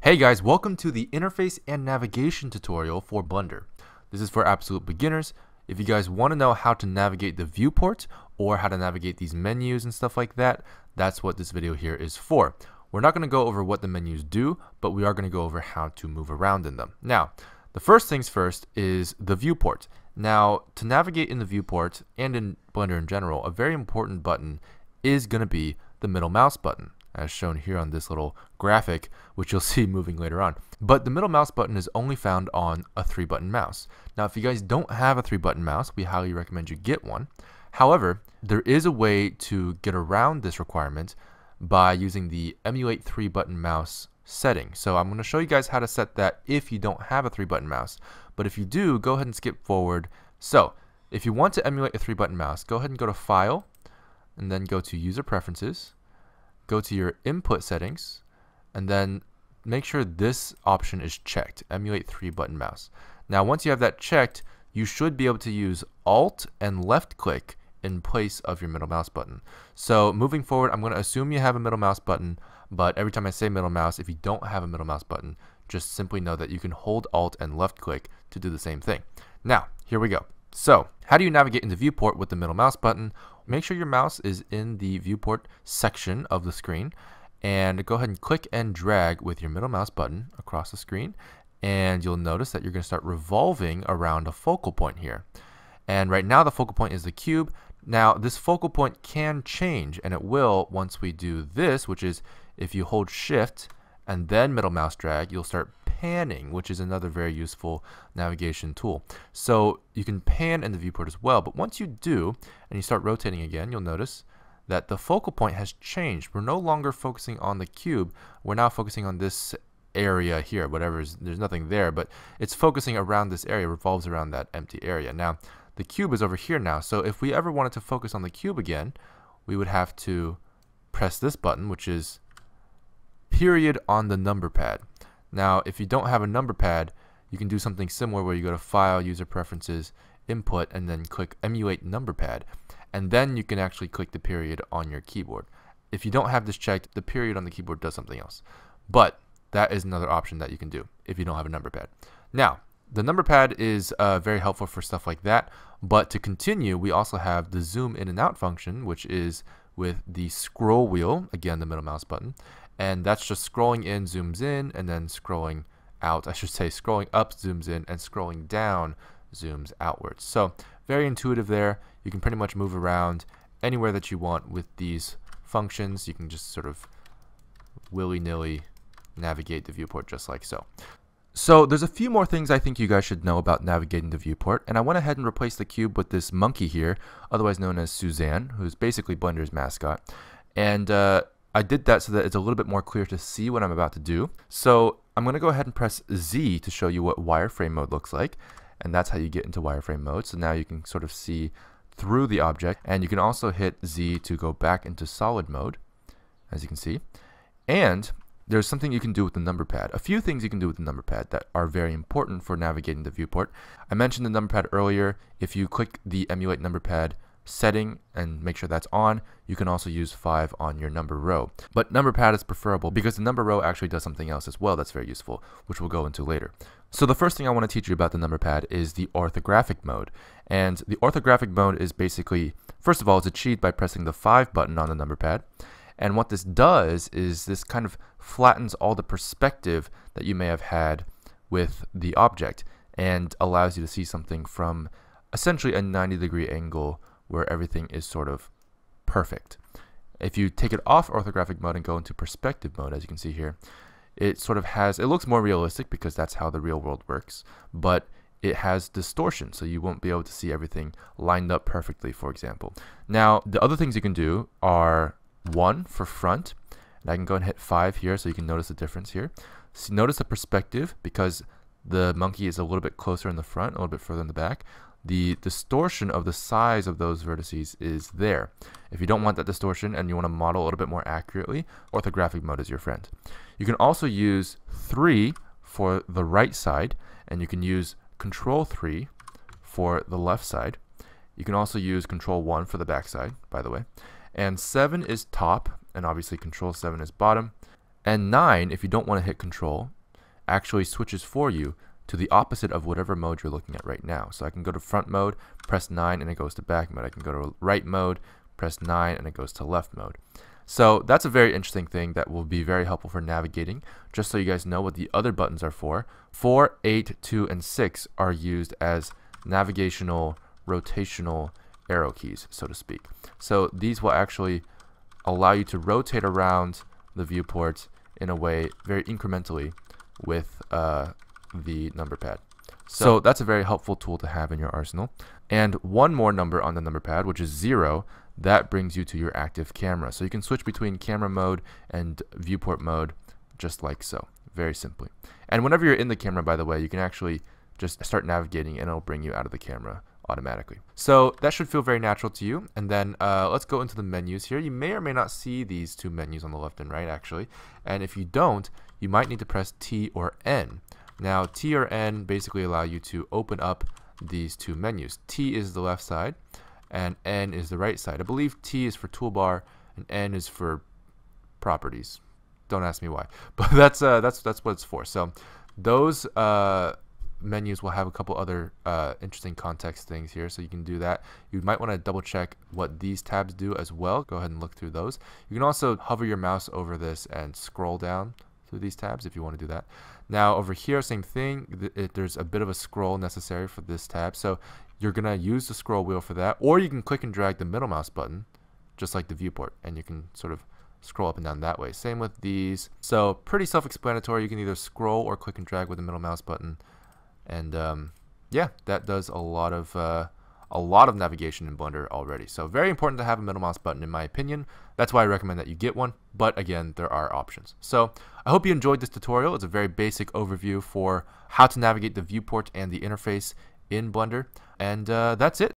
Hey guys, welcome to the interface and navigation tutorial for Blender. This is for absolute beginners. If you guys want to know how to navigate the viewport or how to navigate these menus and stuff like that, that's what this video here is for. We're not going to go over what the menus do, but we are going to go over how to move around in them. Now, the first things first is the viewport. Now, to navigate in the viewport and in Blender in general, a very important button is going to be the middle mouse button, as shown here on this little graphic, which you'll see moving later on. But the middle mouse button is only found on a 3-button mouse. Now, if you guys don't have a 3-button mouse, we highly recommend you get one. However, there is a way to get around this requirement by using the emulate 3-button mouse setting. So I'm going to show you guys how to set that if you don't have a 3-button mouse. But if you do, go ahead and skip forward. So if you want to emulate a 3-button mouse, go ahead and go to File, and then go to User Preferences. Go to your input settings, and then make sure this option is checked, emulate 3-button mouse. Now once you have that checked, you should be able to use Alt and left click in place of your middle mouse button. So moving forward, I'm going to assume you have a middle mouse button, but every time I say middle mouse, if you don't have a middle mouse button, just simply know that you can hold Alt and left click to do the same thing. Now, here we go. So, how do you navigate in the viewport with the middle mouse button? Make sure your mouse is in the viewport section of the screen, and go ahead and click and drag with your middle mouse button across the screen, and you'll notice that you're going to start revolving around a focal point here. And right now the focal point is the cube. Now this focal point can change, and it will once we do this, which is if you hold shift and then middle mouse drag, you'll start panning, which is another very useful navigation tool. So you can pan in the viewport as well, but once you do and you start rotating again, you'll notice that the focal point has changed. We're no longer focusing on the cube, we're now focusing on this area here, there's nothing there, but it's focusing around this area, revolves around that empty area. Now the cube is over here now, so if we ever wanted to focus on the cube again, we would have to press this button, which is period on the number pad. Now, if you don't have a number pad, you can do something similar where you go to File, User Preferences, Input, and then click Emulate Number Pad. And then you can actually click the period on your keyboard. If you don't have this checked, the period on the keyboard does something else. But that is another option that you can do if you don't have a number pad. Now, the number pad is very helpful for stuff like that. But to continue, we also have the Zoom In and Out function, which is with the scroll wheel, again, the middle mouse button. And that's just scrolling in, zooms in, and then scrolling out. I should say scrolling up, zooms in, and scrolling down, zooms outwards. So very intuitive there. You can pretty much move around anywhere that you want with these functions. You can just sort of willy-nilly navigate the viewport just like so. So there's a few more things I think you guys should know about navigating the viewport, and I went ahead and replaced the cube with this monkey here, otherwise known as Suzanne, who's basically Blender's mascot. And I did that so that it's a little bit more clear to see what I'm about to do. So I'm going to go ahead and press Z to show you what wireframe mode looks like, and that's how you get into wireframe mode. So now you can sort of see through the object, and you can also hit Z to go back into solid mode, as you can see. And there's something you can do with the number pad. A few things you can do with the number pad that are very important for navigating the viewport. I mentioned the number pad earlier. If you click the emulate number pad setting and make sure that's on, you can also use 5 on your number row. But number pad is preferable because the number row actually does something else as well that's very useful, which we'll go into later. So the first thing I want to teach you about the number pad is the orthographic mode. And the orthographic mode is basically, first of all, it's achieved by pressing the 5 button on the number pad. And what this does is this kind of flattens all the perspective that you may have had with the object and allows you to see something from essentially a 90-degree angle where everything is sort of perfect. If you take it off orthographic mode and go into perspective mode, as you can see here, it sort of has, it looks more realistic because that's how the real world works, but it has distortion, so you won't be able to see everything lined up perfectly, for example. Now, the other things you can do are 1 for front, and I can go and hit 5 here so you can notice the difference here. So notice the perspective, because the monkey is a little bit closer in the front, a little bit further in the back. The distortion of the size of those vertices is there. If you don't want that distortion and you want to model a little bit more accurately, orthographic mode is your friend. You can also use 3 for the right side, and you can use Control 3 for the left side. You can also use Control 1 for the back side, by the way. And 7 is top, and obviously Control 7 is bottom. And 9, if you don't want to hit control, actually switches for you to the opposite of whatever mode you're looking at right now. So I can go to front mode, press 9, and it goes to back mode. I can go to right mode, press 9, and it goes to left mode. So that's a very interesting thing that will be very helpful for navigating. Just so you guys know what the other buttons are for, 4, 8, 2, and 6 are used as navigational, rotational arrow keys, so to speak. So these will actually allow you to rotate around the viewport in a way very incrementally with the number pad. So that's a very helpful tool to have in your arsenal. And one more number on the number pad, which is 0, that brings you to your active camera. So you can switch between camera mode and viewport mode just like so, very simply. And whenever you're in the camera, by the way, you can actually just start navigating and it'll bring you out of the camera automatically. So that should feel very natural to you. And then let's go into the menus here. You may or may not see these two menus on the left and right actually. And if you don't, you might need to press T or N. Now T or N basically allow you to open up these two menus. T is the left side and N is the right side. I believe T is for toolbar and N is for properties. Don't ask me why, but that's what it's for. So those menus will have a couple other interesting context things here, so you can do that. You might want to double check what these tabs do as well. Go ahead and look through those. You can also hover your mouse over this and scroll down through these tabs if you want to do that. Now over here, same thing. There's a bit of a scroll necessary for this tab, so you're gonna use the scroll wheel for that, or you can click and drag the middle mouse button just like the viewport, and you can sort of scroll up and down that way. Same with these. So pretty self-explanatory. You can either scroll or click and drag with the middle mouse button. And yeah, that does a lot of navigation in Blender already. So very important to have a middle mouse button in my opinion. That's why I recommend that you get one. But again, there are options. So I hope you enjoyed this tutorial. It's a very basic overview for how to navigate the viewport and the interface in Blender. And that's it.